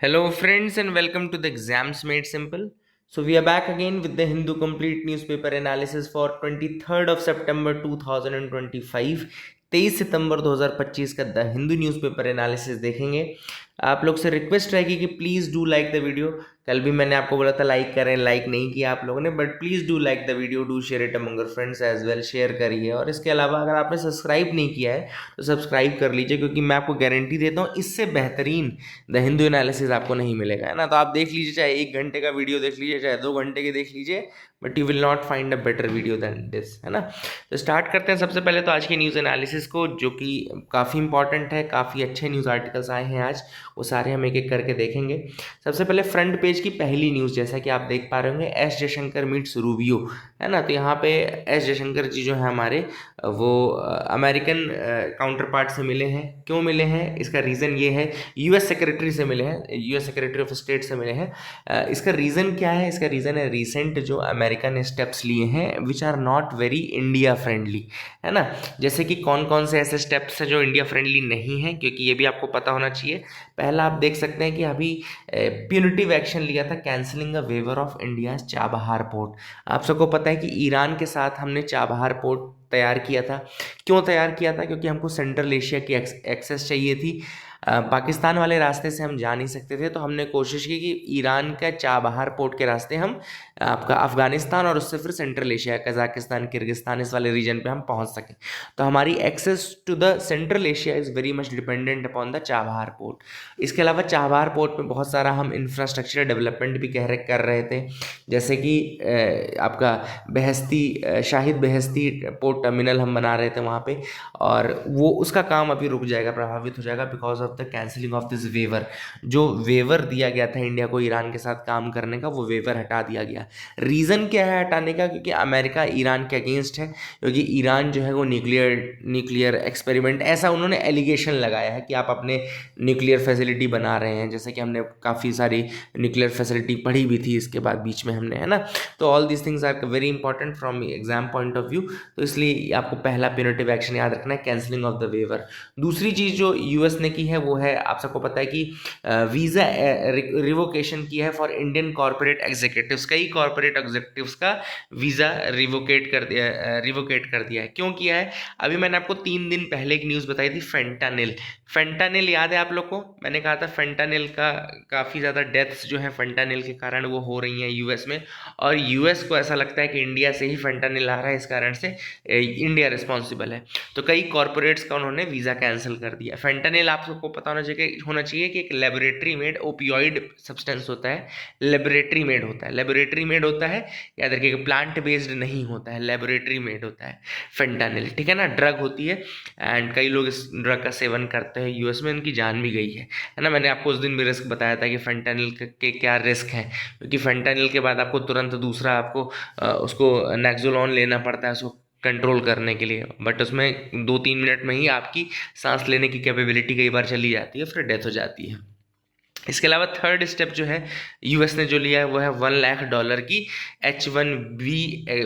Hello, friends, and welcome to the Exams Made Simple. So, we are back again with the Hindu Complete Newspaper Analysis for 23rd of September 2025. 23 सितंबर 2025 का the Hindu newspaper analysis देखेंगे। आप लोग से request रहेगी कि please do like the video. कल भी मैंने आपको बोला था लाइक करें, लाइक नहीं किया आप लोगों ने, but please do like the video, do share it among your friends as well, share करिए। और इसके अलावा अगर आपने सब्सक्राइब नहीं किया है तो सब्सक्राइब कर लीजिए, क्योंकि मैं आपको गारंटी देता हूँ इससे बेहतरीन द हिंदू एनालिसिस आपको नहीं मिलेगा, है ना। तो आप देख लीजिए, चाहे 1 घंटे का वीडियो देख लीजिए, चाहे 2 घंटे के देख लीजिए, but you will not find a better video than this, है ना। तो स्टार्ट करते हैं सबसे पहले तो आज की न्यूज़ एनालिसिस को, जो कि काफ़ी इंपॉर्टेंट है। काफ़ी अच्छे न्यूज़ आर्टिकल्स आए हैं आज, वो सारे हम एक एक करके देखेंगे। सबसे पहले फ्रंट पेज की पहली न्यूज़, जैसा कि आप देख पा रहे होंगे, एस जयशंकर मीट्स रूबियो, है ना। तो यहाँ पे एस जयशंकर जी जो है हमारे, वो अमेरिकन काउंटर पार्ट से मिले हैं। क्यों मिले हैं, इसका रीज़न ये है, यूएस सेक्रेटरी से मिले हैं, यूएस सेक्रेटरी ऑफ स्टेट से मिले हैं। इसका रीज़न क्या है, इसका रीज़न है रिसेंट जो अमेरिका ने स्टेप्स लिए हैं which are not very India friendly, है ना। जैसे कि कौन कौन से ऐसे स्टेप्स हैं जो इंडिया फ्रेंडली नहीं हैं, क्योंकि ये भी आपको पता होना चाहिए। पहला आप देख सकते हैं कि अभी प्यूनिटिव एक्शन लिया था, cancelling a waiver of India Chabahar port. आप सबको पता है कि ईरान के साथ हमने चाबहार पोर्ट तैयार किया था। क्यों तैयार किया था, क्योंकि हमको सेंट्रल एशिया की एक्सेस चाहिए थी। पाकिस्तान वाले रास्ते से हम जा नहीं सकते थे, तो हमने कोशिश की कि ईरान का चाबहार पोर्ट के रास्ते हम आपका अफगानिस्तान और उससे फिर सेंट्रल एशिया, कजाकिस्तान, किर्गिस्तान, इस वाले रीजन पे हम पहुंच सकें। तो हमारी access to the central Asia is very much dependent upon the Chabahar port. इसके अलावा चाबहार पोर्ट में बहुत सारा हम इंफ्रास्ट्रक्चर डेवलपमेंट भी कर रहे थे, जैसे कि आपका Beheshti, Shahid Beheshti port terminal हम बना रहे थे वहाँ पे, और वो उसका काम अभी रुक जाएगा, प्रभावित हो जाएगा because of the cancelling of this waiver. जो वेवर दिया गया था इंडिया को ईरान के साथ काम करने का, वो वेवर हटा दिया गया। रीज़न क्या है हटाने का, क्योंकि अमेरिका ईरान के अगेंस्ट है, क्योंकि ईरान जो है वो न्यूक्लियर एक्सपेरिमेंट, ऐसा उन्होंने एलिगेशन लगाया है कि आप अपने न्यूक्लियर फैसिलिटी बना रहे हैं, जैसे कि हमने काफ़ी सारी न्यूक्लियर फैसिलिटी पढ़ी भी थी इसके बाद बीच में हमने, है ना। तो all these things are very important from exam point of view. तो इसलिए आपको पहला प्यूनिटिव एक्शन याद रखना है, कैंसिलिंग ऑफ द वेवर। दूसरी चीज़ जो यूएस ने की है वो है, आप सबको पता है कि वीज़ा रिवोकेशन किया है फॉर इंडियन कॉर्पोरेट एग्जीक्यूटिव्स। कई कॉर्पोरेट एग्जीक्यूटिव्स का वीज़ा रिवोकेट कर दिया है। क्यों किया है, अभी मैंने आपको 3 दिन पहले एक न्यूज़ बताई थी, फेंटानिल। फेंटानिल याद है आप लोग को, मैंने कहा था फेंटानिल का काफ़ी ज़्यादा डेथ्स जो है फेंटानिल के कारण वो हो रही हैं यूएस में, और यूएस को ऐसा लगता है कि इंडिया से ही फेंटानिल आ रहा है, इस कारण से इंडिया रिस्पॉन्सिबल है। तो कई कॉर्पोरेट्स का उन्होंने वीज़ा कैंसिल कर दिया। फेंटानिल आप सबको पता होना चाहिए कि एक लेबोरेटरी मेड ओपियोइड सब्सटेंस होता है, लेबोरेटरी मेड होता है, लेबोरेटरी मेड होता है, याद रखिएगा, प्लांट बेस्ड नहीं होता है, लेबोरेटरी मेड होता है फेंटानिल, ठीक है ना। ड्रग होती है, एंड कई लोग इस ड्रग का सेवन करते हैं, यूएस में उनकी जान भी गई है ना। मैंने आपको उस दिन भी रिस्क बताया था कि फेंटानिल के क्या रिस्क हैं, क्योंकि फेंटानिल के बाद आपको तुरंत दूसरा आपको उसको नेक्सोलॉन लेना पड़ता है उसको कंट्रोल करने के लिए, बट उसमें 2-3 मिनट में ही आपकी सांस लेने की कैपेबिलिटी कई बार चली जाती है, फिर डेथ हो जाती है। इसके अलावा थर्ड स्टेप जो है यूएस ने जो लिया है वो है $1 लाख की H1B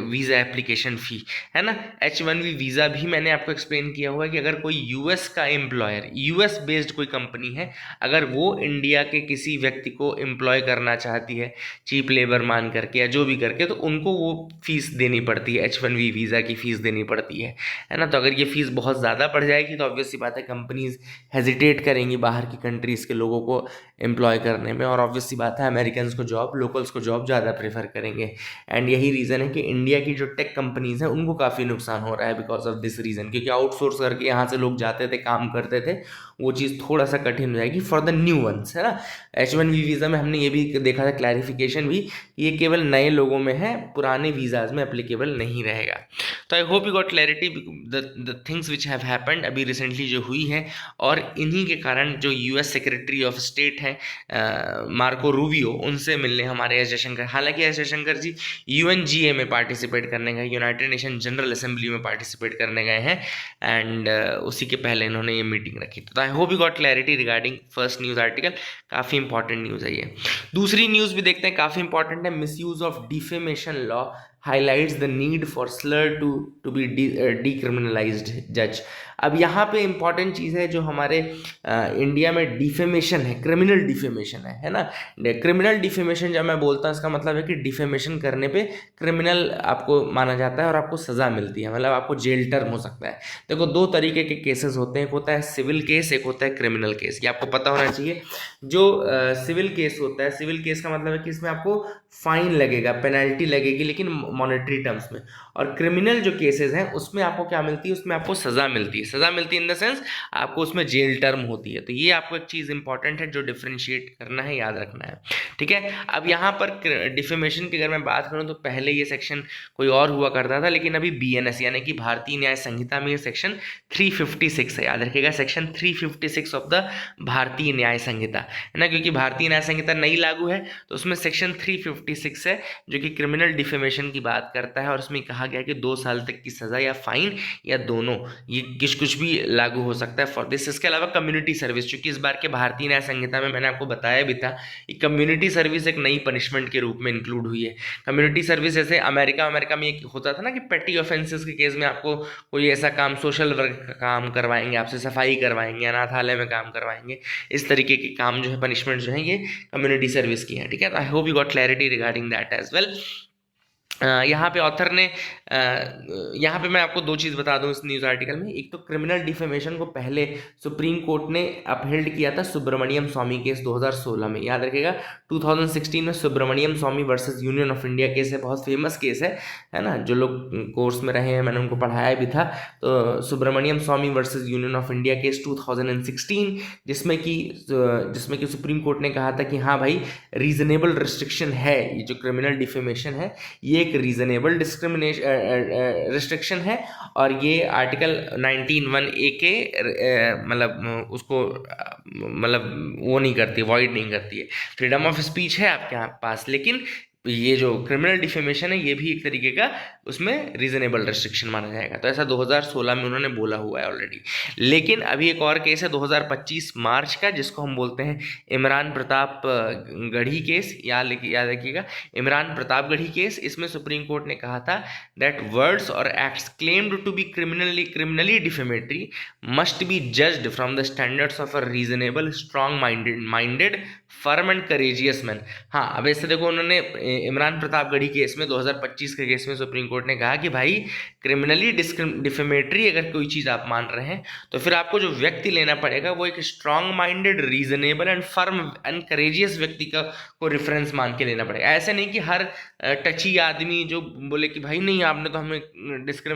वीज़ा एप्लीकेशन फ़ी, है ना। H1B वीज़ा भी मैंने आपको एक्सप्लेन किया हुआ है कि अगर कोई यूएस का एम्प्लॉयर, यूएस बेस्ड कोई कंपनी है, अगर वो इंडिया के किसी व्यक्ति को एम्प्लॉय करना चाहती है चीप लेबर मान करके या जो भी करके, तो उनको वो फीस देनी पड़ती है, H1B वीज़ा की फ़ीस देनी पड़ती है ना। तो अगर ये फ़ीस बहुत ज़्यादा बढ़ जाएगी तो ऑब्वियस सी बात है कंपनीज हेजिटेट करेंगी बाहर की कंट्रीज़ के लोगों को एम्प्लॉय करने में, और ऑब्वियस सी बात है अमेरिकन को जॉब, लोकल्स को जॉब ज़्यादा प्रेफर करेंगे। एंड यही रीज़न है कि इंडिया की जो टेक कंपनीज़ हैं उनको काफ़ी नुकसान हो रहा है बिकॉज ऑफ दिस रीज़न, क्योंकि आउटसोर्स करके यहाँ से लोग जाते थे, काम करते थे, वो चीज़ थोड़ा सा कठिन हो जाएगी फॉर द न्यू वंस, है ना। H1B वीज़ा में हमने ये भी देखा था क्लैरिफिकेशन भी, ये केवल नए लोगों में है, पुराने वीज़ाज में एप्लीकेबल नहीं रहेगा। तो आई hope you got clarity the things which have happened अभी रिसेंटली जो हुई है, और इन्हीं के कारण जो यूएस सेक्रेटरी ऑफ स्टेट हैं मार्को रूबियो, उनसे मिलने हमारे एस जयशंकर, हालांकि एस जयशंकर जी यूएनजीए में पार्टिसिपेट करने गए, यूनाइटेड नेशन जनरल असेंबली में पार्टिसिपेट करने गए हैं, एंड उसी के पहले इन्होंने ये मीटिंग रखी। तो आई hope you got clarity regarding first news article, काफ़ी इंपॉर्टेंट न्यूज़ है ये। दूसरी न्यूज़ भी देखते हैं, काफ़ी इंपॉर्टेंट है, misuse of defamation law highlights the need for slur to be decriminalized judge। अब यहाँ पे इंपॉर्टेंट चीज़ है जो हमारे इंडिया में डिफेमेशन है, क्रिमिनल डिफेमेशन है ना। क्रिमिनल डिफेमेशन जब मैं बोलता हूँ इसका मतलब है कि डिफेमेशन करने पे क्रिमिनल आपको माना जाता है और आपको सज़ा मिलती है, मतलब आपको जेल टर्म हो सकता है। देखो दो तरीके के केसेस होते हैं, एक होता है सिविल केस, एक होता है क्रिमिनल केस, ये आपको पता होना चाहिए। जो सिविल केस होता है, सिविल केस का मतलब है कि इसमें आपको फाइन लगेगा, पेनल्टी लगेगी, लेकिन मॉनेटरी टर्म्स में। और क्रिमिनल जो केसेस हैं उसमें आपको क्या मिलती है, उसमें आपको सज़ा मिलती है, सज़ा मिलती है इन द सेंस आपको उसमें जेल टर्म होती है। तो ये आपको एक चीज़ इंपॉर्टेंट है जो डिफ्रेंशिएट करना है, याद रखना है, ठीक है। अब यहाँ पर डिफेमेशन की अगर मैं बात करूँ तो पहले ये सेक्शन कोई और हुआ करता था, लेकिन अभी BNS यानी कि भारतीय न्याय संहिता में ये सेक्शन 356 है, याद रखिएगा, सेक्शन 356 ऑफ द भारतीय न्याय संहिता है ना, क्योंकि भारतीय न्याय संहिता नई लागू है तो उसमें सेक्शन 356 है जो कि क्रिमिनल डिफेमेशन की बात करता है। और उसमें कहा गया कि 2 साल तक की सज़ा या फाइन या दोनों, ये कुछ भी लागू हो सकता है फॉर दिस। इसके अलावा कम्युनिटी सर्विस, चूंकि इस बार के भारतीय न्याय संहिता में मैंने आपको बताया भी था कि कम्युनिटी सर्विस एक नई पनिशमेंट के रूप में इंक्लूड हुई है। कम्युनिटी सर्विस जैसे अमेरिका में एक होता था ना कि पेटी ऑफेंसेस के केस में आपको कोई ऐसा काम, सोशल वर्क का काम करवाएंगे, आपसे सफाई करवाएंगे, अनाथालय में काम करवाएंगे, इस तरीके के काम जो है, पनिशमेंट जो है, ये कम्युनिटी सर्विस की है, ठीक है। I hope you got clarity regarding that as well. यहाँ पे ऑथर ने यहाँ पे मैं आपको दो चीज़ बता दूँ इस न्यूज़ आर्टिकल में। एक तो क्रिमिनल डिफेमेशन को पहले सुप्रीम कोर्ट ने अपहेल्ड किया था सुब्रमण्यम स्वामी केस 2016 में, याद रखिएगा। 2016 में Subramanian Swamy versus Union of India case है, बहुत फेमस केस है ना, जो लोग कोर्स में रहे हैं मैंने उनको पढ़ाया भी था। तो Subramanian Swamy versus Union of India case 2016, जिसमें कि सुप्रीम कोर्ट ने कहा था कि हाँ भाई, रीजनेबल रिस्ट्रिक्शन है, ये जो क्रिमिनल डिफेमेशन है ये एक रीजनेबल डिस्क्रिमिनेशन रिस्ट्रिक्शन है। और ये आर्टिकल 19(1)(a) के मतलब उसको मतलब वो नहीं करती, वॉइड नहीं करती है। फ्रीडम ऑफ स्पीच है आपके पास, लेकिन ये जो क्रिमिनल डिफेमेशन है ये भी एक तरीके का उसमें रीजनेबल रेस्ट्रिक्शन माना जाएगा। तो ऐसा 2016 में उन्होंने बोला हुआ है ऑलरेडी। लेकिन अभी एक और केस है 2025 मार्च का, जिसको हम बोलते हैं इमरान प्रताप गढ़ी केस, याद रखिएगा, इमरान प्रताप गढ़ी केस। इसमें सुप्रीम कोर्ट ने कहा था दैट वर्ड्स और acts claimed to be criminally defamatory must be judged from the standards of a reasonable, strong minded, firm and courageous man. हाँ, अब ऐसे देखो, उन्होंने इमरान प्रतापगढ़ी केस में 2025 के केस में सुप्रीम कोर्ट ने कहा कि भाई क्रिमिनली डिफेमेटरी अगर कोई चीज़ आप मान रहे हैं तो फिर आपको जो व्यक्ति लेना पड़ेगा वो एक strong minded, reasonable and firm and courageous व्यक्ति को रेफरेंस मान के लेना पड़ेगा। ऐसे नहीं कि हर टची आदमी जो बोले कि भाई नहीं आपने तो हमें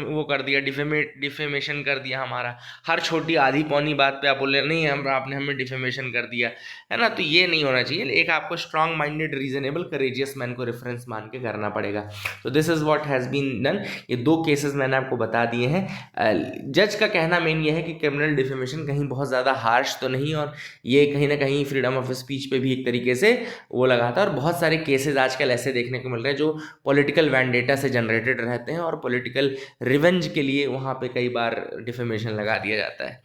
वो कर दिया, डिफेमेशन कर दिया हमारा, हर छोटी आधी पौनी बात पे आप बोले नहीं आपने हमें डिफेमेशन कर दिया, है ना। तो ये नहीं होना चाहिए। एक आपको strong minded, reasonable, courageous man को रेफरेंस मान के करना पड़ेगा। तो this is what has been done. ये दो केसेस मैंने आपको बता दिए हैं। जज का कहना मेन ये है कि क्रिमिनल डिफेमेशन कहीं बहुत ज़्यादा हार्श तो नहीं, और ये कहीं ना कहीं फ्रीडम ऑफ स्पीच पे भी एक तरीके से वो लगाता है। और बहुत सारे केसेस आजकल ऐसे देखने को मिल रहे हैं जो पॉलिटिकल वैंडेटा से जनरेटेड रहते हैं और पॉलिटिकल रिवेंज के लिए वहाँ पे कई बार डिफेमेशन लगा दिया जाता है।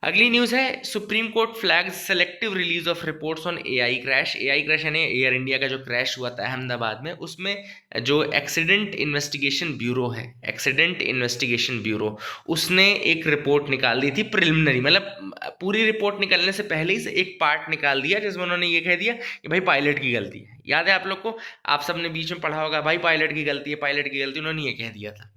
अगली न्यूज़ है, supreme court flags selective release of reports on AI crash. AI crash यानी एयर इंडिया का जो क्रैश हुआ था अहमदाबाद में, उसमें जो एक्सीडेंट इन्वेस्टिगेशन ब्यूरो है, एक्सीडेंट इन्वेस्टिगेशन ब्यूरो, उसने एक रिपोर्ट निकाल दी थी प्रिलिमिनरी, मतलब पूरी रिपोर्ट निकलने से पहले ही से एक पार्ट निकाल दिया जिसमें उन्होंने ये कह दिया कि भाई पायलट की गलती है। याद है आप लोग को, आप सबने बीच में पढ़ा होगा भाई पायलट की गलती है, पायलट की गलती, उन्होंने ये कह दिया था।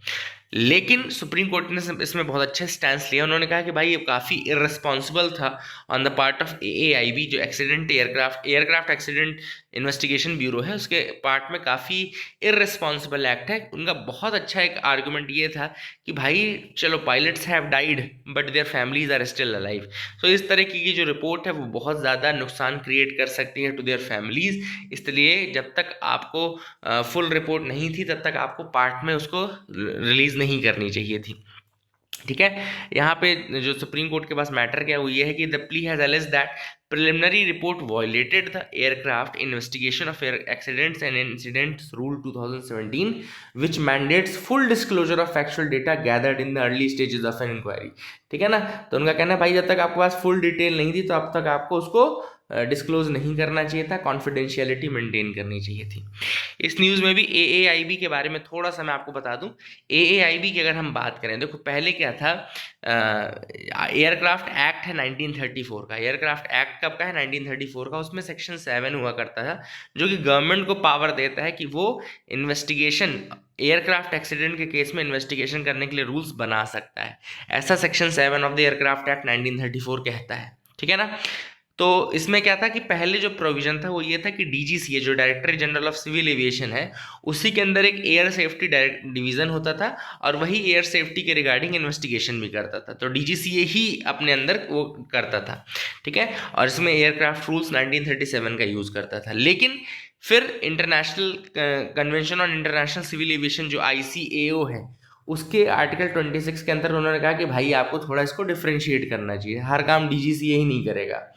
लेकिन सुप्रीम कोर्ट ने इसमें बहुत अच्छा स्टैंस लिया। उन्होंने कहा कि भाई ये काफ़ी इररिस्पॉन्सिबल था on the part of AAIB, जो accident aircraft accident investigation bureau है, उसके पार्ट में काफ़ी इररिस्पॉन्सिबल एक्ट है। उनका बहुत अच्छा एक आर्गुमेंट ये था कि भाई चलो pilots have died but their families are still alive. तो इस तरह की जो रिपोर्ट है वो बहुत ज़्यादा नुकसान क्रिएट कर सकती है टू देयर फैमिलीज। इसलिए जब तक आपको फुल रिपोर्ट नहीं थी तब तक आपको पार्ट में उसको रिलीज नहीं करनी चाहिए थी, ठीक है। यहाँ पे जो सुप्रीम कोर्ट के पास मैटर क्या हुई है कि the plea has alleged that preliminary report violated the aircraft investigation of air accidents and incidents rule 2017, which mandates full disclosure of factual data gathered in the early stages of an inquiry। ठीक है ना। तो उनका कहना है भाई जब तक आपके पास फुल डिटेल नहीं थी तो अब तक आपको उसको डिस्क्लोज नहीं करना चाहिए था, कॉन्फिडेंशियलिटी मेंटेन करनी चाहिए थी। इस न्यूज़ में भी AAIB के बारे में थोड़ा सा मैं आपको बता दूं। AAIB की अगर हम बात करें, देखो पहले क्या था, एयरक्राफ्ट एक्ट है 1934 का। एयरक्राफ्ट एक्ट कब का है? 1934 का। उसमें सेक्शन 7 हुआ करता था जो कि गवर्नमेंट को पावर देता है कि वो इन्वेस्टिगेशन, एयरक्राफ्ट एक्सीडेंट के केस में इन्वेस्टिगेशन करने के लिए रूल्स बना सकता है। ऐसा section 7 of the aircraft act 1934 कहता है, ठीक है ना। तो इसमें क्या था कि पहले जो प्रोविजन था वो ये था कि DGCA जो director general of civil aviation है, उसी के अंदर एक एयर सेफ्टी डिवीजन होता था और वही एयर सेफ्टी के रिगार्डिंग इन्वेस्टिगेशन भी करता था। तो DGCA ही अपने अंदर वो करता था, ठीक है। और इसमें एयरक्राफ्ट रूल्स 1937 का यूज़ करता था। लेकिन फिर international convention on international civil aviation जो ICAO है, उसके आर्टिकल 26 के अंदर उन्होंने कहा कि भाई आपको थोड़ा इसको डिफ्रेंशिएट करना चाहिए, हर काम DGCA ही नहीं करेगा।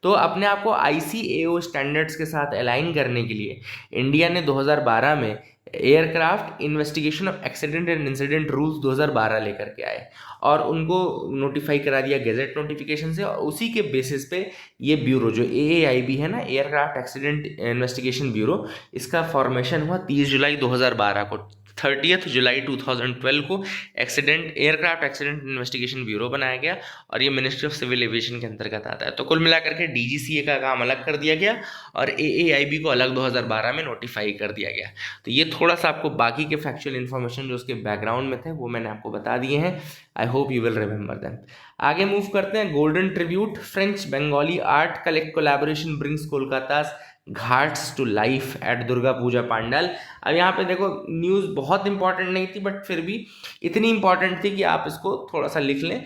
तो अपने आप को ICAO स्टैंडर्ड्स के साथ अलाइन करने के लिए इंडिया ने 2012 में aircraft investigation of accident and incident rules 2012 लेकर के आए और उनको नोटिफाई करा दिया गेजेट नोटिफिकेशन से। और उसी के बेसिस पे ये ब्यूरो जो AAIB है ना, एयरक्राफ्ट एक्सीडेंट इन्वेस्टिगेशन ब्यूरो, इसका फॉर्मेशन हुआ 30 जुलाई 2012 को। 30 जुलाई 2012 को एयरक्राफ्ट एक्सीडेंट इन्वेस्टिगेशन ब्यूरो बनाया गया और ये मिनिस्ट्री ऑफ सिविल एविएशन के अंतर्गत आता है। तो कुल मिलाकर के DGCA का काम अलग कर दिया गया और AAIB को अलग 2012 में नोटिफाई कर दिया गया। तो ये थोड़ा सा आपको बाकी के फैक्चुअल इन्फॉर्मेशन जो उसके बैकग्राउंड में थे वो मैंने आपको बता दिए हैं। I hope you will remember them. आगे मूव करते हैं। Golden tribute French Bengali art collaboration brings Kolkata ghats to life at Durga Puja pandal. अब यहाँ पे देखो न्यूज़ बहुत इंपॉर्टेंट नहीं थी, बट फिर भी इतनी इंपॉर्टेंट थी कि आप इसको थोड़ा सा लिख लें,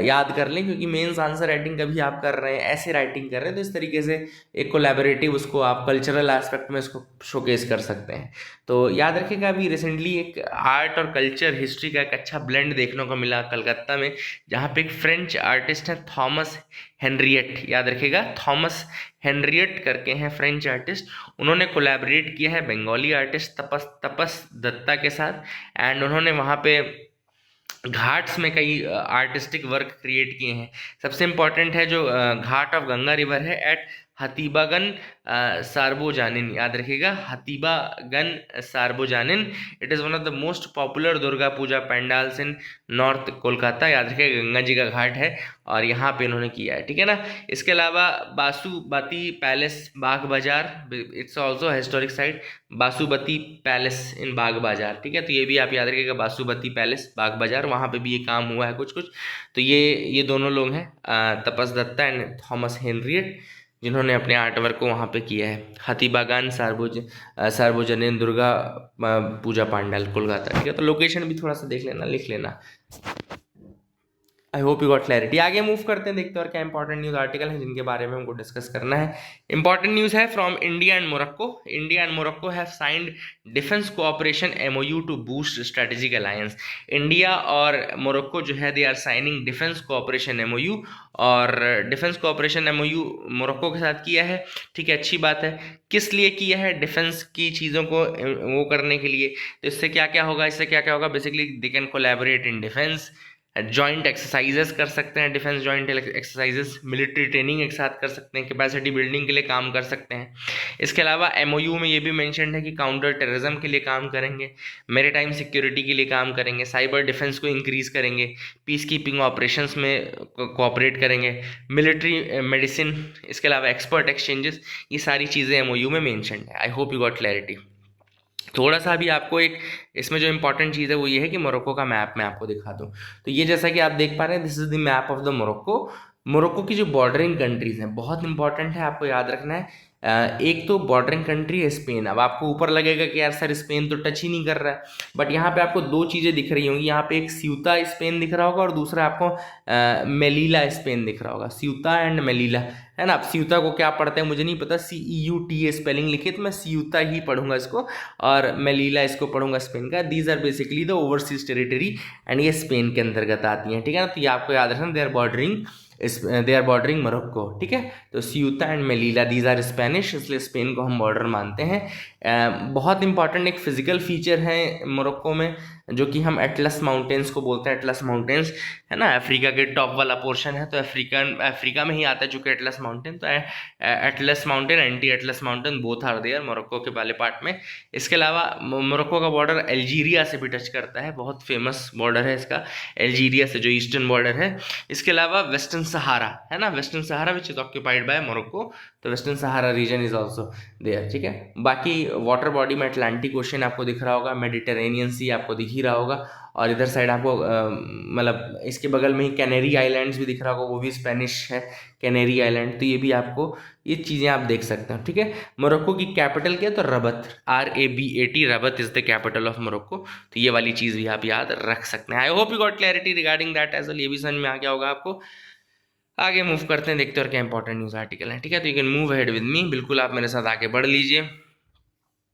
याद कर लें, क्योंकि मेंस आंसर राइटिंग कभी आप कर रहे हैं, ऐसे राइटिंग कर रहे हैं, तो इस तरीके से एक कोलैबोरेटिव उसको आप कल्चरल एस्पेक्ट में इसको शोकेस कर सकते हैं। तो याद रखिएगा, अभी रिसेंटली एक आर्ट और कल्चर हिस्ट्री का एक अच्छा ब्लेंड देखने को मिला कलकत्ता में, जहाँ पे एक फ्रेंच आर्टिस्ट है थॉमस हेनरियट, याद रखिएगा थॉमस हेनरियट करके हैं फ्रेंच आर्टिस्ट। उन्होंने कोलैबोरेट किया है बंगाली आर्टिस्ट तपस दत्ता के साथ एंड उन्होंने वहाँ पे घाट्स में कई आर्टिस्टिक वर्क क्रिएट किए हैं। सबसे इम्पॉर्टेंट है जो घाट ऑफ गंगा रिवर है एट हतीबागन सार्वजनीन, याद रखिएगा Hatibagan Sarbojanin. It is one of the most popular Durga Puja pandals in north Kolkata, याद रखिएगा गंगा जी का घाट है और यहाँ पे इन्होंने किया है, ठीक है ना। इसके अलावा बासुबती palace Bag Bazar, it's also historic site, Basubati palace in Bag Bazar, ठीक है। तो ये भी आप याद रखिएगा बासुबती पैलेस बाग बाजार, वहाँ पे भी ये काम हुआ है कुछ कुछ। तो ये दोनों लोग हैं तपस दत्ता एंड थॉमस हेनरियट, जिन्होंने अपने आर्ट वर्क को वहाँ पे किया है। हतीबागान सार्वजनीन दुर्गा पूजा पंडाल कोलकाता, ठीक है। तो लोकेशन भी थोड़ा सा देख लेना, लिख लेना। आई होप यू गॉट क्लैरिटी। आगे मूव करते हैं, देखते हैं और क्या इंपॉर्टेंट न्यूज़ आर्टिकल है जिनके बारे में हमको डिस्कस करना है। इंपॉर्टेंट न्यूज़ है from India and Morocco. India and Morocco have signed defence cooperation MOU to boost strategic alliance. India और मोरक्को जो है they are signing defence cooperation MOU, और डिफेंस कोऑपरेशन MOU मोरक्को के साथ किया है, ठीक है, अच्छी बात है। किस लिए किया है? डिफेंस की चीज़ों को वो करने के लिए। तो इससे क्या क्या होगा, basically they can collaborate in defence, joint exercises कर सकते हैं, defence joint exercises, military training एक साथ कर सकते हैं, कैपेसिटी बिल्डिंग के लिए काम कर सकते हैं। इसके अलावा MOU में ये भी मेंशन है कि काउंटर टेररिज्म के लिए काम करेंगे, मैरीटाइम सिक्योरिटी के लिए काम करेंगे, साइबर डिफेंस को इंक्रीज करेंगे, पीस कीपिंग ऑपरेशंस में कोऑपरेट करेंगे, मिलिट्री मेडिसिन, इसके अलावा एक्सपर्ट एक्सचेंजेस, ये सारी चीज़ें MOU में मेंशन है। I hope you got clarity. थोड़ा सा अभी आपको एक इसमें जो इंपॉर्टेंट चीज़ है वो ये है कि मोरक्को का मैप मैं आपको दिखा दूँ। तो ये जैसा कि आप देख पा रहे हैं, this is the map of the Morocco. Morocco की जो बॉर्डरिंग कंट्रीज हैं बहुत इंपॉर्टेंट है, आपको याद रखना है। एक तो बॉर्डरिंग कंट्री है स्पेन। अब आपको ऊपर लगेगा कि यार सर स्पेन तो टच ही नहीं कर रहा है, बट यहाँ पे आपको दो चीज़ें दिख रही होंगी। यहाँ पे एक स्यूता स्पेन दिख रहा होगा और दूसरा आपको मेलीला स्पेन दिख रहा होगा, स्यूता एंड मेलीला, है ना। अब स्यूता को क्या पढ़ते हैं मुझे नहीं पता, CEUTA स्पेलिंग लिखी, तो मैं स्यूता ही पढ़ूंगा इसको, और मेलीला इसको पढ़ूंगा स्पेन का। These are basically the overseas territory and ये स्पेन के अंतर्गत आती हैं, ठीक है ना। तो ये आपको याद रखना, दे आर बॉर्डरिंग मोरक्को, ठीक है। तो स्यूता एंड मेलीला दीज आर स्पेनिश, इसलिए स्पेन को हम बॉर्डर मानते हैं। बहुत इंपॉर्टेंट एक फिजिकल फीचर है मोरक्को में, जो कि हम एटलस माउंटेन्स को बोलते हैं। एटलस माउंटेन्स है ना, अफ्रीका के टॉप वाला पोर्शन है, तो अफ्रीका में ही आता है चूंकि एटलस माउंटेन। तो Atlas mountain, anti Atlas mountain, both are there Morocco के वाले पार्ट में। इसके अलावा मोरक्को का बॉर्डर अल्जीरिया से भी टच करता है, बहुत फेमस बॉर्डर है इसका अल्जीरिया से, जो ईस्टर्न बॉर्डर है। इसके अलावा वेस्टर्न सहारा है ना, western Sahara which is occupied by Morocco, तो western Sahara region is also there. ठीक है, बाकी वाटर बॉडी में अटलांटिक ओशन आपको दिख रहा होगा, मेडिटेरेनियन सी आपको दिख ही रहा होगा, और इधर साइड आपको मतलब इसके बगल में ही कैनेरी आइलैंड्स भी दिख रहा होगा, वो भी स्पेनिश है कैनेरी आइलैंड। तो ये भी आपको ये चीज़ें आप देख सकते हो। ठीक है, मोरक्को की कैपिटल क्या है, तो Rabat, RABAT, Rabat is the capital of Morocco. तो ये वाली चीज़ भी आप याद रख सकते हैं। I hope you got clarity regarding that as well, ये भी समझ में आ गया होगा आपको। आगे मूव करते हैं, देखते हैं और क्या इंपॉर्टेंट न्यूज़ आर्टिकल है। ठीक है, तो you can move ahead with me, बिल्कुल आप मेरे साथ आगे बढ़ लीजिए।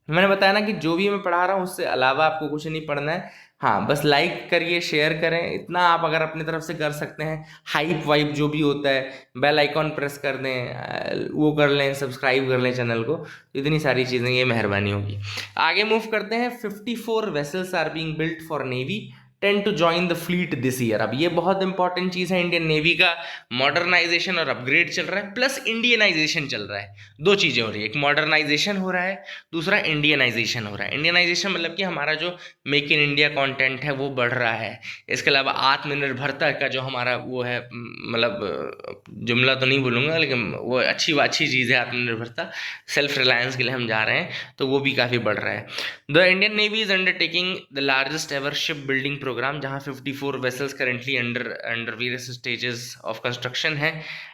मैंने बताया ना कि जो भी मैं पढ़ा रहा हूँ उससे अलावा आपको कुछ नहीं पढ़ना है। हाँ, बस लाइक करिए, शेयर करें, इतना आप अगर अपनी तरफ से कर सकते हैं। हाइप वाइप जो भी होता है, बेल आइकॉन प्रेस कर दें, वो कर लें, सब्सक्राइब कर लें चैनल को, इतनी सारी चीज़ें, ये मेहरबानी होगी। आगे मूव करते हैं। 54 vessels are being built for navy, 10 to join the fleet this year. अब ये बहुत इंपॉर्टेंट चीज़ है, इंडियन नेवी का मॉडर्नाइजेशन और अपग्रेड चल रहा है, प्लस इंडियनाइजेशन चल रहा है। दो चीज़ें हो रही है, एक मॉडर्नाइजेशन हो रहा है, दूसरा इंडियनाइजेशन हो रहा है। इंडियनाइजेशन मतलब कि हमारा जो मेक इन इंडिया कंटेंट है वो बढ़ रहा है। इसके अलावा आत्मनिर्भरता का जो हमारा वो है, मतलब जुमला तो नहीं बोलूँगा, लेकिन वो अच्छी चीज़ है आत्मनिर्भरता, सेल्फ रिलायंस के लिए हम जा रहे हैं, तो वो भी काफ़ी बढ़ रहा है। The Indian navy is undertaking the largest ever ship building programme, जहाँ 54 vessels currently under various stages of construction है।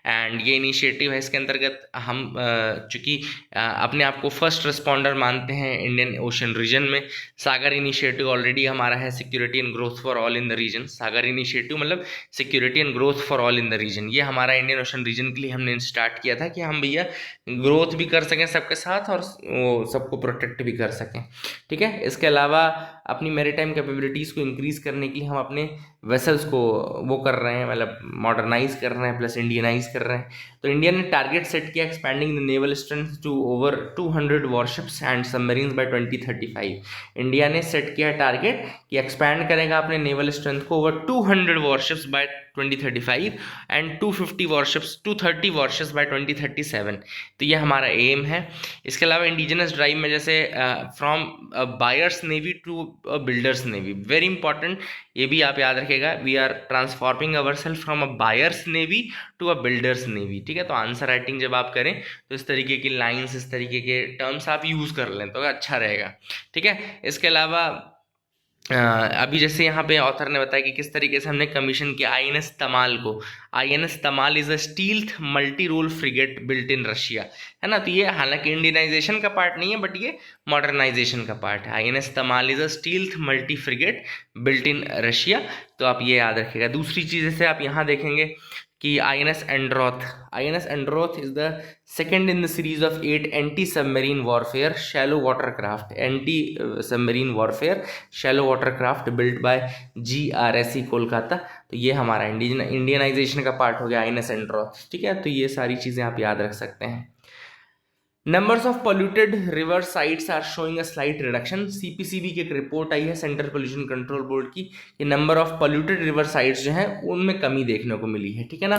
एंड ये इनिशिएटिव है, इसके अंतर्गत हम चूँकि अपने आप को फर्स्ट रिस्पॉन्डर मानते हैं इंडियन ओशन रीजन में। सागर इनिशिएटिव ऑलरेडी हमारा है, security and growth for all in the region. SAGAR initiative मतलब security and growth for all in the region, ये हमारा इंडियन ओशन रीजन के लिए हमने स्टार्ट किया था कि हम भैया ग्रोथ भी कर सकें सबके साथ और वो सबको प्रोटेक्ट भी कर सकें। ठीक है, इसके अलावा अपनी मैरीटाइम कैपेबिलिटीज़ को इंक्रीज करने के लिए हम अपने वेसल्स को वो कर रहे हैं, मतलब मॉडर्नाइज कर रहे हैं, प्लस इंडियनाइज कर रहे हैं। तो इंडिया ने टारगेट सेट किया expanding the naval strength to over 200 warships and submarines by 2035। India ने सेट किया टारगेट कि एक्सपैंड करेगा अपने नेवल स्ट्रेंथ को over 200 warships by 2035 and 230 warships by 2037। तो ये हमारा एम है। इसके अलावा इंडिजिनस ड्राइव में जैसे from buyers navy to builders navy, very important, ये भी आप याद रखेगा। We are transforming our self from a buyers navy to a builders navy. ठीक है, तो आंसर राइटिंग जब आप करें तो इस तरीके की लाइन्स, इस तरीके के टर्म्स आप यूज़ कर लें तो अच्छा रहेगा। ठीक है, इसके अलावा अभी जैसे यहाँ पे ऑथर ने बताया कि किस तरीके से हमने कमीशन किया INS तमाल को। INS Tamal is a stealth multi role frigate built in Russia, है ना। तो ये हालांकि इंडियनाइजेशन का पार्ट नहीं है, बट ये मॉडर्नाइजेशन का पार्ट है। INS Tamal is a stealth multi frigate built in Russia, तो आप ये याद रखिएगा। दूसरी चीज़ जैसे आप यहाँ देखेंगे कि INS Androth is the second in the series of 8 anti submarine warfare shallow water craft built by GRSE Kolkata. तो ये हमारा इंडियनाइजेशन का पार्ट हो गया INS एंड्रोथ। ठीक है, तो ये सारी चीज़ें आप याद रख सकते हैं। Numbers of polluted river sites are showing a slight reduction. CPCB की एक रिपोर्ट आई है सेंट्रल पोल्यूशन कंट्रोल बोर्ड की कि number of polluted river sites जो हैं उनमें कमी देखने को मिली है। ठीक है ना,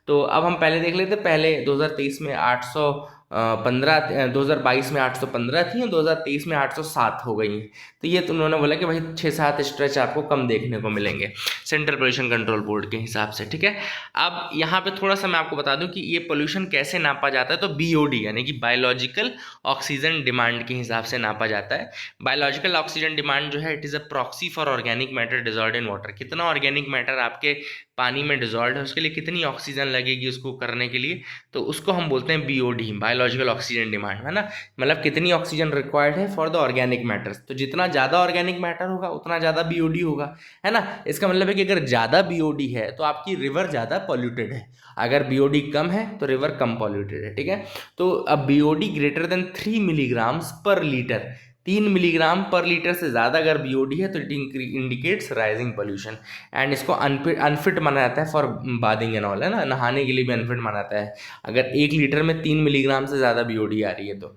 तो अब हम पहले देख लेते। पहले 2023 में 815, 2022 में 815 थी और 2023 में 807 हो गई हैं। तो ये तो उन्होंने बोला कि भाई 6-7 स्ट्रेच आपको कम देखने को मिलेंगे सेंट्रल पोल्यूशन कंट्रोल बोर्ड के हिसाब से। ठीक है, अब यहाँ पे थोड़ा सा मैं आपको बता दूं कि ये पोल्यूशन कैसे नापा जाता है। तो BOD यानी कि बायोलॉजिकल ऑक्सीजन डिमांड के हिसाब से नापा जाता है। बायोलॉजिकल ऑक्सीजन डिमांड जो है it is a proxy for organic matter dissolved in water. कितना ऑर्गेनिक मैटर आपके पानी में डिजॉल्व है, उसके लिए कितनी ऑक्सीजन लगेगी उसको करने के लिए, तो उसको हम बोलते हैं BOD, बायोलॉजिकल ऑक्सीजन डिमांड, है ना। मतलब कितनी ऑक्सीजन रिक्वायर्ड है फॉर द ऑर्गेनिक मैटर्स। तो जितना ज़्यादा ऑर्गेनिक मैटर होगा उतना ज़्यादा BOD होगा, है ना। इसका मतलब है कि अगर ज़्यादा BOD है तो आपकी रिवर ज़्यादा पॉल्यूटेड है, अगर BOD कम है तो रिवर कम पॉल्यूटेड है। ठीक है, तो अब BOD ग्रेटर देन 3 मिलीग्राम्स पर लीटर, 3 मिलीग्राम पर लीटर से ज़्यादा अगर BOD है तो it indicates rising pollution. And इसको अनफिट माना जाता है फॉर बादिंग एंड ऑल, है ना, नहाने के लिए भी अनफिट माना जाता है अगर 1 लीटर में 3 मिलीग्राम से ज़्यादा BOD आ रही है तो।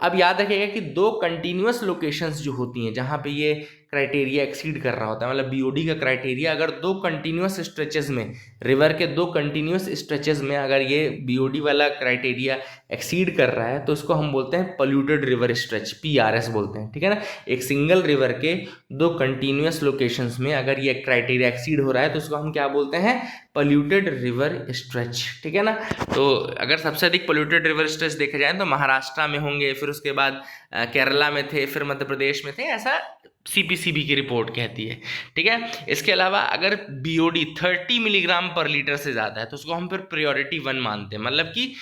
अब याद रखिएगा कि 2 कंटिन्यूस लोकेशंस जो होती हैं जहाँ पे ये क्राइटेरिया एक्सीड कर रहा होता है, मतलब बीओडी का क्राइटेरिया अगर दो कंटिन्यूस स्ट्रेचेस में, रिवर के दो कंटिन्यूस स्ट्रेचेस में अगर ये बीओडी वाला क्राइटेरिया एक्सीड कर रहा है तो उसको हम बोलते हैं पोल्यूटेड रिवर स्ट्रेच, पीआरएस बोलते हैं, ठीक है ना। एक सिंगल रिवर के दो कंटिन्यूस लोकेशंस में अगर ये क्राइटेरिया एक्सीड हो रहा है तो उसको हम क्या बोलते हैं, पोल्यूटेड रिवर स्ट्रेच, ठीक है ना। तो अगर सबसे अधिक पोल्यूटेड रिवर स्ट्रेच देखे जाए तो महाराष्ट्र में होंगे, फिर उसके बाद केरला में थे, फिर मध्य प्रदेश में थे, ऐसा सीपीसीबी की रिपोर्ट कहती है, ठीक है। इसके अलावा अगर बीओडी 30 मिलीग्राम पर लीटर से ज़्यादा है तो उसको हम फिर प्रायोरिटी 1 मानते हैं, मतलब कि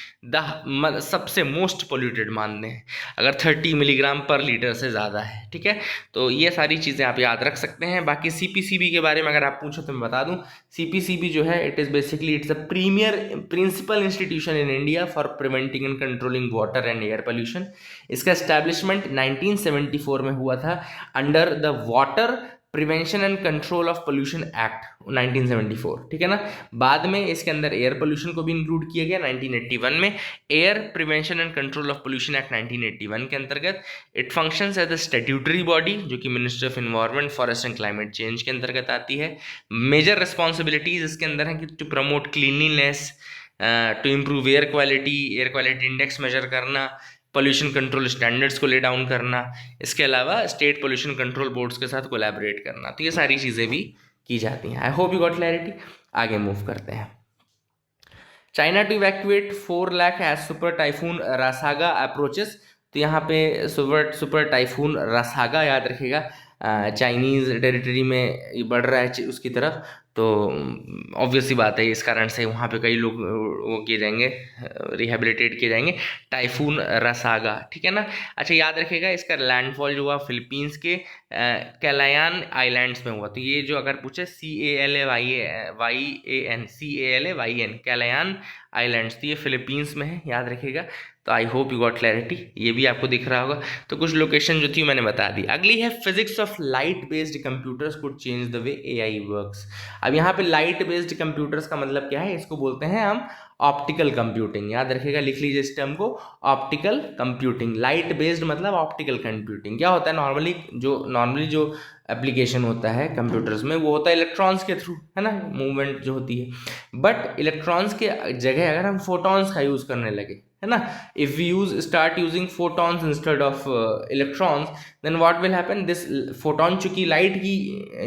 सबसे मोस्ट पोल्यूटेड मानते हैं अगर 30 मिलीग्राम पर लीटर से ज़्यादा है, ठीक है। तो ये सारी चीज़ें आप याद रख सकते हैं। बाकी सीपीसीबी के बारे में अगर आप पूछो तो मैं बता दूं, सीपीसीबी जो है it is a principal institution in India for preventing and controlling water and air pollution. इसका एस्टैब्लिशमेंट 1974 में हुआ था under the water prevention and control of pollution act 1974, ठीक है ना। बाद में इसके अंदर एयर पोल्यूशन को भी इंक्लूड किया गया 1981 में, air prevention and control of pollution act 1981 के अंतर्गत। It functions as a statutory body जो कि ministry of environment, forest and climate change के अंतर्गत आती है। मेजर रिस्पॉन्सिबिलिटीज इसके अंदर हैं कि to promote cleanliness, to improve air quality index measure करना, पोल्यूशन कंट्रोल स्टैंडर्ड्स को ले डाउन करना, इसके अलावा स्टेट पोल्यूशन कंट्रोल बोर्ड्स के साथ कोलैबोरेट करना। तो ये सारी चीज़ें भी की जाती हैं। I hope you got clarity. आगे मूव करते हैं। China to evacuate 4 lakh as super typhoon रासागा अप्रोचेस। तो यहाँ पे सुपर टाइफून रासागा याद रखिएगा, चाइनीज़ टेरिटरी में बढ़ रहा है उसकी तरफ, तो ऑब्वियस सी बात है इस कारण से वहाँ पे कई लोग वो किए जाएंगे, रिहेबिलिटेट किए जाएंगे, टाइफून रासागा, ठीक है ना। अच्छा याद रखिएगा इसका लैंडफॉल जो हुआ फिलीपींस के कैलायान आइलैंड्स में हुआ। तो ये जो अगर पूछे CALAYAN कैलायान आइलैंड्स, तो ये फिलीपींस में है, याद रखिएगा। तो आई होप यू गॉट क्लैरिटी, ये भी आपको दिख रहा होगा। तो कुछ लोकेशन जो थी मैंने बता दी। अगली है physics of light based computers could change the way AI works. अब यहाँ पे लाइट बेस्ड कंप्यूटर्स का मतलब क्या है, इसको बोलते हैं हम ऑप्टिकल कंप्यूटिंग। याद रखिएगा, लिख लीजिए इस टर्म को, ऑप्टिकल कंप्यूटिंग। लाइट बेस्ड मतलब ऑप्टिकल कंप्यूटिंग। क्या होता है, नॉर्मली जो एप्लीकेशन होता है कंप्यूटर्स में वो होता है इलेक्ट्रॉन्स के थ्रू, है ना, मूवमेंट जो होती है। बट इलेक्ट्रॉन्स के जगह अगर हम फोटॉन्स का यूज़ करने लगे, है ना, if we start using photons instead of electrons, then what will happen, this photon चूंकि लाइट की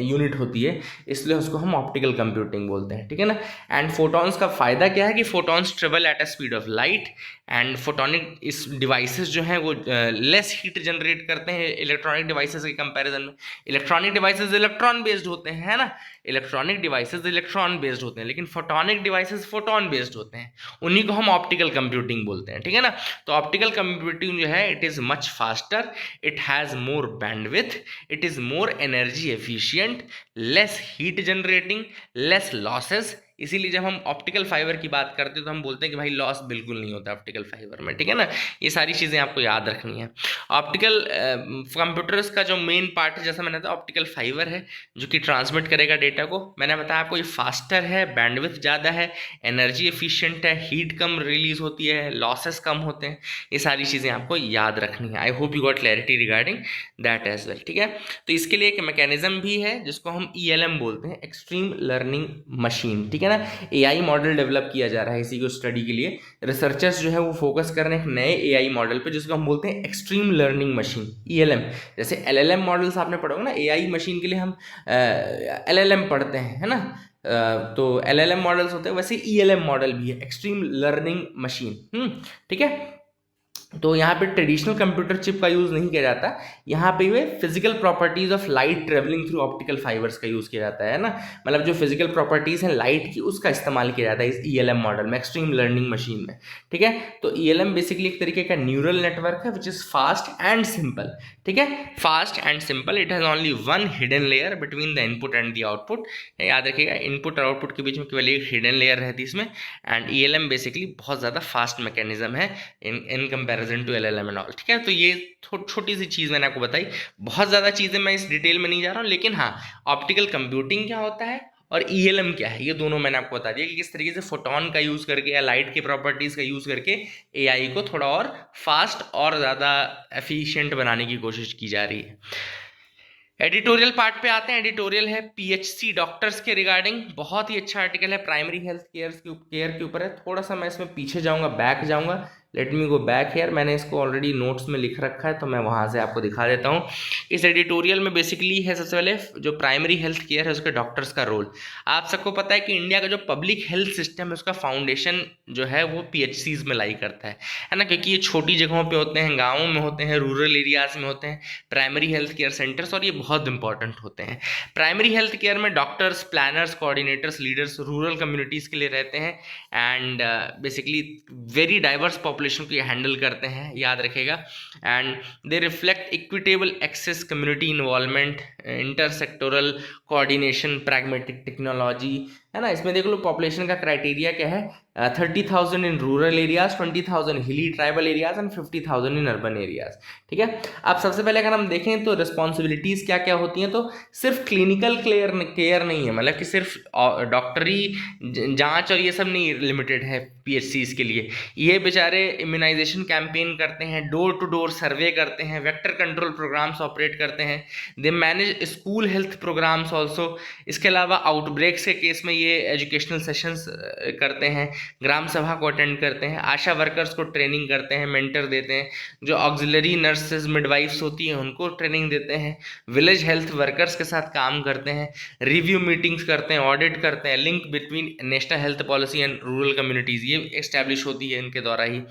यूनिट होती है इसलिए उसको हम ऑप्टिकल कंप्यूटिंग बोलते हैं, ठीक है ना। एंड फोटॉन्स का फायदा क्या है कि photons travel at a speed of light, and photonic इस डिवाइसेस जो हैं वो लेस हीट जनरेट करते हैं इलेक्ट्रॉनिक डिवाइसेस के कंपैरिजन में। इलेक्ट्रॉनिक डिवाइसेस इलेक्ट्रॉन बेस्ड होते हैं, है ना, इलेक्ट्रॉनिक डिवाइसेस इलेक्ट्रॉन बेस्ड होते हैं, लेकिन फोटोनिक डिवाइसेस फोटोन बेस्ड होते हैं, उन्हीं को हम ऑप्टिकल कंप्यूटिंग बोलते हैं, ठीक है ना। तो ऑप्टिकल कंप्यूटिंग जो है it is much faster, it has more bandwidth, it is more energy efficient, less heat generating, less losses. इसीलिए जब हम ऑप्टिकल फाइबर की बात करते हैं तो हम बोलते हैं कि भाई लॉस बिल्कुल नहीं होता ऑप्टिकल फाइबर में, ठीक है ना। ये सारी चीज़ें आपको याद रखनी है। ऑप्टिकल कंप्यूटर्स का जो मेन पार्ट है, जैसा मैंने बताया, ऑप्टिकल फाइबर है जो कि ट्रांसमिट करेगा डेटा को। मैंने बताया आपको ये फास्टर है, बैंडविथ ज़्यादा है, एनर्जी एफिशिएंट है, हीट कम रिलीज होती है, लॉसेस कम होते हैं। ये सारी चीज़ें आपको याद रखनी है। I hope you got clarity regarding that as well, ठीक है। तो इसके लिए एक मैकेनिज्म भी है जिसको हम ELM बोलते हैं, एक्सट्रीम लर्निंग मशीन, ठीक है ना। AI मॉडल डेवलप किया जा रहा है इसी को स्टडी के लिए। रिसर्चर्स जो है वो फोकस कर रहे हैं एक नए AI मॉडल पे जिसको हम बोलते हैं एक्सट्रीम लर्निंग मशीन, ELM। जैसे LLM मॉडल्स आपने पढ़ा होगा ना, AI मशीन के लिए हम LLM पढ़ते हैं, है ना। तो LLM मॉडल्स होते हैं, वैसे ELM मॉडल भी है, एक्सट्रीम लर्निंग मशीन, ठीक है। तो यहाँ पे ट्रेडिशनल कंप्यूटर चिप का यूज़ नहीं किया जाता, यहाँ पे वे physical properties of light travelling through optical fibres का यूज़ किया जाता है ना, मतलब जो फिजिकल प्रॉपर्टीज़ हैं लाइट की उसका इस्तेमाल किया जाता है इस ELM मॉडल में, एक्सट्रीम लर्निंग मशीन में, ठीक है। तो ELM बेसिकली एक तरीके का न्यूरल नेटवर्क है which is fast and simple, ठीक है, fast and simple. It has only one hidden layer between the input and the output. याद रखिएगा, इनपुट और आउटपुट के बीच में केवल एक हिडन लेयर रहती है इसमें। एंड ELM बेसिकली बहुत ज़्यादा फास्ट मैकेनिज्म है in comparison to LLM and all, ठीक है। तो ये छोटी सी चीज़ मैंने आपको बताई, बहुत ज़्यादा चीज़ें मैं इस डिटेल में नहीं जा रहा हूँ, लेकिन हाँ, ऑप्टिकल कंप्यूटिंग क्या होता है और ELM क्या है, ये दोनों मैंने आपको बता दिया कि किस तरीके से फोटोन का यूज़ करके या लाइट की प्रॉपर्टीज़ का यूज़ करके AI को थोड़ा और फास्ट और ज़्यादा एफिशिएंट बनाने की कोशिश की जा रही है। एडिटोरियल पार्ट पे आते हैं। एडिटोरियल है पीएचसी डॉक्टर्स के रिगार्डिंग, बहुत ही अच्छा आर्टिकल है, प्राइमरी हेल्थ केयर के ऊपर है। थोड़ा सा मैं इसमें पीछे जाऊंगा, बैक जाऊंगा, let me go back here. मैंने इसको ऑलरेडी नोट्स में लिख रखा है तो मैं वहां से आपको दिखा देता हूँ। इस एडिटोरियल में बेसिकली है सबसे पहले जो प्राइमरी हेल्थ केयर है उसके डॉक्टर्स का रोल। आप सबको पता है कि इंडिया का जो पब्लिक हेल्थ सिस्टम है उसका फाउंडेशन जो है वो पीएचसीज में लाई करता है ना, क्योंकि ये छोटी जगहों पे होते हैं, गाँवों में होते हैं, रूरल एरियाज में होते हैं प्राइमरी हेल्थ केयर सेंटर्स, और ये बहुत इंपॉर्टेंट होते हैं। प्राइमरी हेल्थ केयर में doctors, planners, coordinators, leaders rural communities के लिए रहते हैं and basically very diverse population को ये हैंडल करते हैं, याद रखेगा। And they reflect equitable access, community involvement, intersectoral coordination, pragmatic technology, है ना। इसमें देख लो पॉपुलेशन का क्राइटेरिया क्या है, 30,000 इन रूरल एरियाज, 20,000 हिली tribal areas and 50,000 in urban areas. ठीक है, अब सबसे पहले अगर हम देखें तो रिस्पॉन्सिबिलिटीज़ क्या क्या होती हैं, तो सिर्फ क्लिनिकल केयर नहीं है, मतलब कि सिर्फ डॉक्टरी जांच और ये सब नहीं लिमिटेड है पीएचसीज के लिए। ये बेचारे इम्यूनाइजेशन कैंपेन करते हैं, डोर टू डोर सर्वे करते हैं, वेक्टर कंट्रोल प्रोग्राम्स ऑपरेट करते हैं, they manage school health programmes also. इसके अलावा आउटब्रेक्स के केस में ये एजुकेशनल सेशंस करते हैं, ग्राम सभा को अटेंड करते हैं, आशा वर्कर्स को ट्रेनिंग करते हैं, मेंटर देते हैं, जो ऑक्सिलरी नर्सेज मिडवाइफ्स होती हैं उनको ट्रेनिंग देते हैं, विलेज हेल्थ वर्कर्स के साथ काम करते हैं, रिव्यू मीटिंग्स करते हैं, ऑडिट करते हैं, link between national health policy and rural communities ये एस्टैब्लिश होती है इनके द्वारा ही,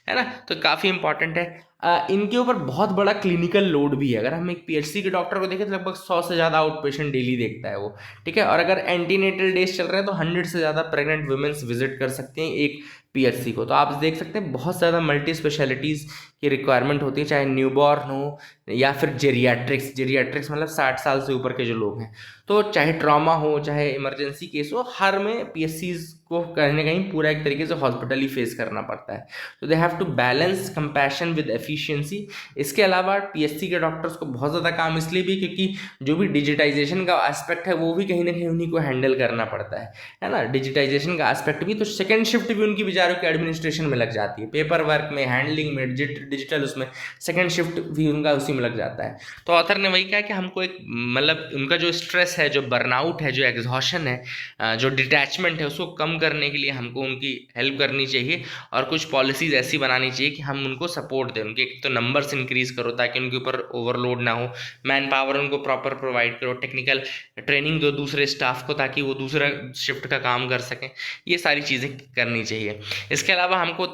है ना। तो काफ़ी इंपॉर्टेंट है। इनके ऊपर बहुत बड़ा क्लिनिकल लोड भी है। अगर हम एक पीएचसी के डॉक्टर को देखें तो लगभग 100 से ज़्यादा आउट पेशेंट डेली देखता है वो, ठीक है। और अगर एंटीनेटल डेज चल रहे हैं तो 100 से ज़्यादा प्रेग्नेंट वुमेन्स विजिट कर सकते हैं एक पीएचसी को। तो आप देख सकते हैं बहुत ज़्यादा मल्टी स्पेशलिटीज़ की रिक्वायरमेंट होती है, चाहे न्यूबॉर्न हो या फिर जेरियाट्रिक्स मतलब 60 साल से ऊपर के जो लोग हैं, तो चाहे ट्रॉमा हो, चाहे इमरजेंसी केस हो, हर में पीएचसीज को कहीं ना कहीं पूरा एक तरीके से हॉस्पिटल ही फेस करना पड़ता है। तो they have to balance compassion with efficiency. इसके अलावा पीएचसी के डॉक्टर्स को बहुत ज़्यादा काम इसलिए भी क्योंकि जो भी डिजिटाइजेशन का एस्पेक्ट है वो भी कहीं ना कहीं उन्हीं को हैंडल करना पड़ता है ना। डिजिटाइजेशन का एस्पेक्ट भी, तो सेकेंड शिफ्ट भी उनकी बेचारों के एडमिनिस्ट्रेशन में लग जाती है, पेपर वर्क में, हैंडलिंग में, डिजिटल उसमें सेकेंड शिफ्ट भी उनका उसी में लग जाता है। तो ऑथर ने वही कहा कि हमको एक मतलब उनका जो स्ट्रेस है, जो बर्नआउट है, जो एग्जॉशन है, जो डिटैचमेंट है, उसको कम करने के लिए हमको उनकी हेल्प करनी चाहिए और कुछ पॉलिसीज ऐसी बनानी चाहिए कि हम उनको सपोर्ट दें। उनके एक तो नंबर्स इंक्रीज करो ताकि उनके ऊपर ओवरलोड ना हो, मैन पावर उनको प्रॉपर प्रोवाइड करो, टेक्निकल ट्रेनिंग दो दूसरे स्टाफ को ताकि वो दूसरा शिफ्ट का काम कर सकें, ये सारी चीज़ें करनी चाहिए। इसके अलावा हमको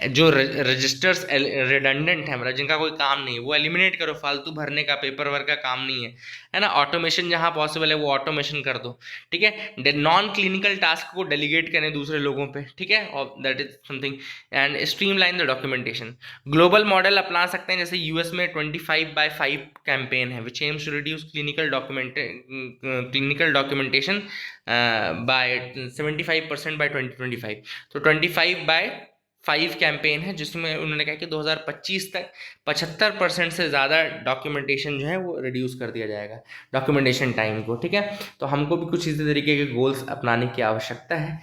जो रजिस्टर्स रिडंडेंट है, मतलब जिनका कोई काम नहीं है, वो एलिमिनेट करो, फालतू भरने का, पेपर वर्क का काम नहीं है ना। ऑटोमेशन जहाँ पॉसिबल है वो ऑटोमेशन कर दो, ठीक है। नॉन क्लिनिकल टास्क को डेलीगेट करें दूसरे लोगों पे, ठीक है, और that is something. And streamline the documentation. Global model अपना सकते हैं, जैसे यूएस में 25/5 कैंपेन है which aims to reduce clinical documentation by 75% by 2025। तो 25/5 कैंपेन है जिसमें उन्होंने कहा कि 2025 तक 75% से ज़्यादा डॉक्यूमेंटेशन जो है वो रिड्यूस कर दिया जाएगा, डॉक्यूमेंटेशन टाइम को, ठीक है। तो हमको भी कुछ इसी तरीके के गोल्स अपनाने की आवश्यकता है।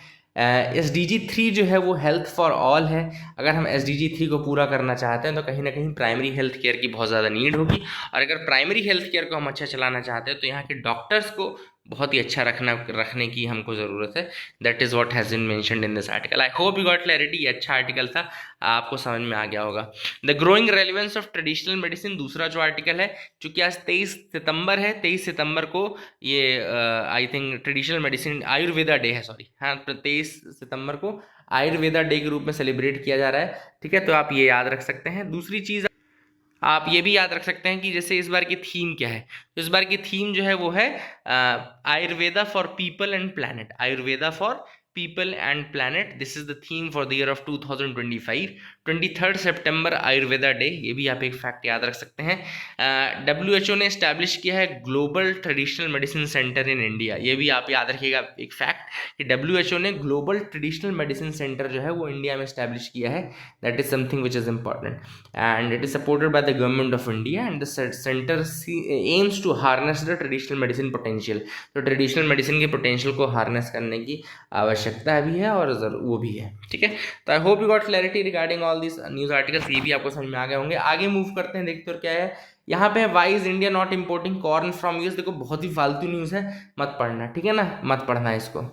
SDG 3 जो है वो हेल्थ फॉर ऑल है। अगर हम SDG 3 को पूरा करना चाहते हैं तो कहीं ना कहीं प्राइमरी हेल्थ केयर की बहुत ज़्यादा नीड होगी, और अगर प्राइमरी हेल्थ केयर को हम अच्छा चलाना चाहते हैं तो यहाँ के डॉक्टर्स को बहुत ही अच्छा रखने की हमको ज़रूरत है। That is what has been mentioned in this article. I hope you got clarity. ये अच्छा आर्टिकल था, आपको समझ में आ गया होगा। The growing relevance of traditional medicine, दूसरा जो आर्टिकल है, चूँकि आज 23 सितंबर है, 23 सितंबर को ये I think traditional medicine Ayurveda day है, सॉरी हाँ, 23 सितंबर को आयुर्वेदा डे के रूप में सेलिब्रेट किया जा रहा है, ठीक है। तो आप ये याद रख सकते हैं। दूसरी चीज़ आप ये भी याद रख सकते हैं कि जैसे इस बार की थीम क्या है, तो इस बार की थीम जो है वो है Ayurveda for people and planet. Ayurveda for people and planet, this is the theme for the year of 2025। 23 September Ayurveda day, ये भी आप एक फैक्ट याद रख सकते हैं। WHO ने इस्टेब्लिश किया है global traditional medicine centre in India, ये भी आप याद रखिएगा एक फैक्ट कि WHO ने ग्लोबल ट्रेडिशनल मेडिसिन सेंटर जो है वो इंडिया में इस्टेब्लिश किया है। That is something which is important and it is supported by the government of India and the centre aims to harness the traditional medicine potential. तो traditional medicine के potential को harness करने की आवश्यकता भी है और वो भी है, ठीक है। तो आई hope you got clarity regarding all all this news articles, ये भी आपको समझ में आ गए होंगे। आगे मूव करते हैं, देखते और क्या है यहाँ पे। Why is India not importing corn from US. देखो बहुत ही फालतू न्यूज है, मत पढ़ना, ठीक है ना, मत पढ़ना इसको।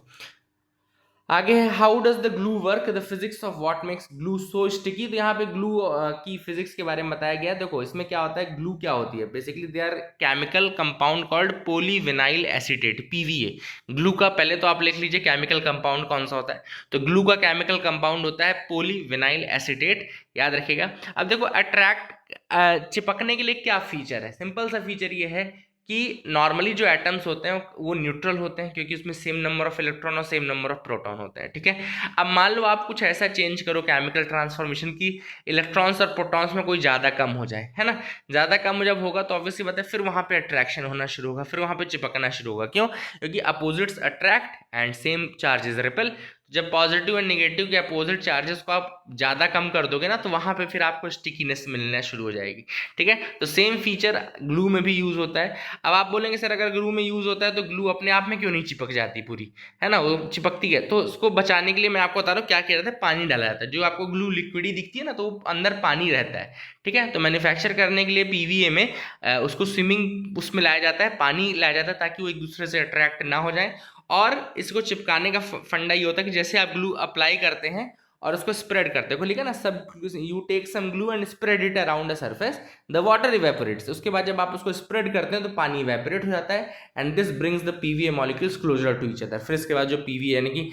आगे है how does the glue work, the physics of what makes glue so sticky. तो यहाँ पे ग्लू की फिजिक्स के बारे में बताया गया है। देखो इसमें क्या होता है, ग्लू क्या होती है, basically they are chemical compound called polyvinyl acetate, PVA. Glue का पहले तो आप लिख लीजिए केमिकल कंपाउंड कौन सा होता है, तो ग्लू का केमिकल कंपाउंड होता है पॉलीविनाइल एसीटेट, याद रखिएगा। अब देखो अट्रैक्ट चिपकने के लिए क्या फीचर है, सिंपल सा फीचर ये है कि नॉर्मली जो एटम्स होते हैं वो न्यूट्रल होते हैं, क्योंकि उसमें सेम नंबर ऑफ इलेक्ट्रॉन और सेम नंबर ऑफ प्रोटॉन होते हैं, ठीक है। अब मान लो आप कुछ ऐसा चेंज करो केमिकल ट्रांसफॉर्मेशन की, इलेक्ट्रॉन्स और प्रोटॉन्स में कोई ज़्यादा कम हो जाए, है ना। ज़्यादा कम जब होगा तो ऑब्वियसली बात है फिर वहाँ पे अट्रैक्शन होना शुरू होगा, फिर वहाँ पे चिपकना शुरू होगा। क्यों? क्योंकि opposites attract and same charges repel. जब पॉजिटिव एंड नेगेटिव के अपोजिट चार्जेस को आप ज़्यादा कम कर दोगे ना, तो वहाँ पे फिर आपको स्टिकीनेस मिलना शुरू हो जाएगी, ठीक है। तो सेम फीचर ग्लू में भी यूज़ होता है। अब आप बोलेंगे सर अगर ग्लू में यूज़ होता है तो ग्लू अपने आप में क्यों नहीं चिपक जाती पूरी, है ना, वो चिपकती है। तो उसको बचाने के लिए मैं आपको बता रहा हूँ क्या किया जाता है, पानी डाला जाता है। जो आपको ग्लू लिक्विडी दिखती है ना, तो अंदर पानी रहता है, ठीक है। तो मैन्युफैक्चर करने के लिए पीवीए में उसको स्विमिंग उसमें लाया जाता है, पानी लाया जाता है, ताकि वो एक दूसरे से अट्रैक्ट ना हो जाए। और इसको चिपकाने का फंडा ये होता है कि जैसे आप ग्लू अप्लाई करते हैं और उसको स्प्रेड करते हो, लिखा ना, सब you take some glue and spread it around the surface, the water evaporates. उसके बाद जब आप उसको स्प्रेड करते हैं तो पानी इवेपोरेट हो जाता है, and this brings the PVA molecules closer to each other. फिर इसके बाद जो पीवीए यानी कि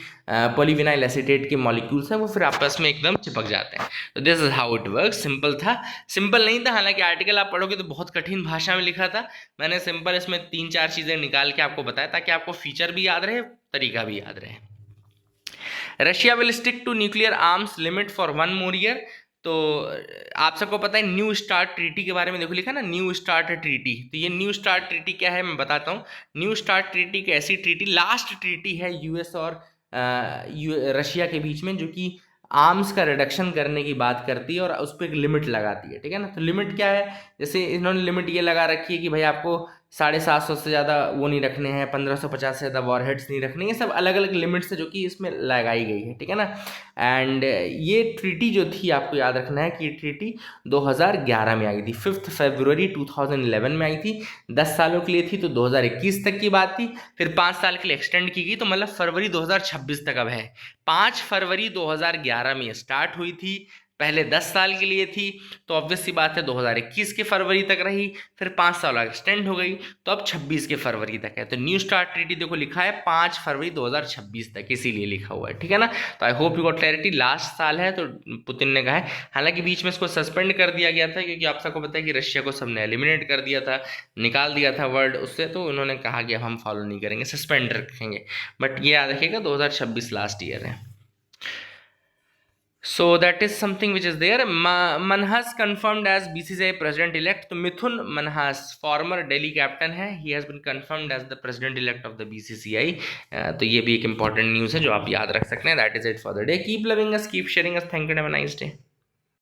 पॉलीविनाइल एसीटेट के मॉलिक्यूल्स हैं वो फिर आपस में एकदम चिपक जाते हैं। तो this is how it work. Simple था, सिंपल नहीं था, हालांकि आर्टिकल आप पढ़ोगे तो बहुत कठिन भाषा में लिखा था। मैंने सिंपल इसमें 3-4 चीज़ें निकाल के आपको बताया ताकि आपको फीचर भी याद रहे, तरीका भी याद रहे। Russia will stick to nuclear arms limit for 1 more year। तो आप सबको पता है न्यू स्टार्ट ट्रीटी के बारे में, देखो लिखा ना न्यू स्टार्ट ट्रीटी। तो ये न्यू स्टार्ट ट्रीटी क्या है मैं बताता हूँ। न्यू स्टार्ट ट्रीटी एक ऐसी ट्रीटी, लास्ट ट्रीटी है यूएस और रशिया के बीच में, जो कि आर्म्स का रिडक्शन करने की बात करती है और उस पर एक लिमिट लगाती है, ठीक है ना। तो लिमिट क्या है, जैसे इन्होंने लिमिट ये लगा रखी है कि भाई आपको 750 से ज़्यादा वो नहीं रखने हैं, 1550 से ज़्यादा वॉरहेड्स नहीं रखने, ये सब अलग अलग लिमिट्स है जो कि इसमें लगाई गई है, ठीक है ना। एंड ये ट्रीटी जो थी आपको याद रखना है कि ये ट्रीटी 2011 में आई थी, 5 फरवरी 2011 में आई थी। 10 सालों के लिए थी, तो 2021 तक की बात थी। फिर 5 साल के लिए एक्सटेंड की गई, तो मतलब फरवरी 2026 तक अब है। 5 फरवरी 2011 में स्टार्ट हुई थी, पहले 10 साल के लिए थी, तो ऑब्वियस सी बात है 2021 के फरवरी तक रही, फिर 5 साल एक्सटेंड हो गई, तो अब 26 के फरवरी तक है। तो न्यू स्टार्ट ट्रीटी देखो लिखा है 5 फरवरी 2026 तक, इसीलिए लिखा हुआ है, ठीक है ना। तो आई hope you got clarity. Last साल है तो पुतिन ने कहा है, हालांकि बीच में इसको सस्पेंड कर दिया गया था, क्योंकि आप सबको पता है कि रशिया को सबने एलिमिनेट कर दिया था, निकाल दिया था वर्ल्ड उससे, तो उन्होंने कहा कि हम फॉलो नहीं करेंगे, सस्पेंड रखेंगे। बट ये याद रखिएगा 2026 लास्ट ईयर है। So that is something which is there. Manhas confirmed as BCCI president-elect. तो मिथुन मनहास फॉर्मर दिल्ली कैप्टन है, he has been confirmed as the president-elect of the BCCI। तो ये भी एक important news है जो आप याद रख सकते हैं। That is it for the day. Keep loving us, keep sharing us. Thank you and have a nice day.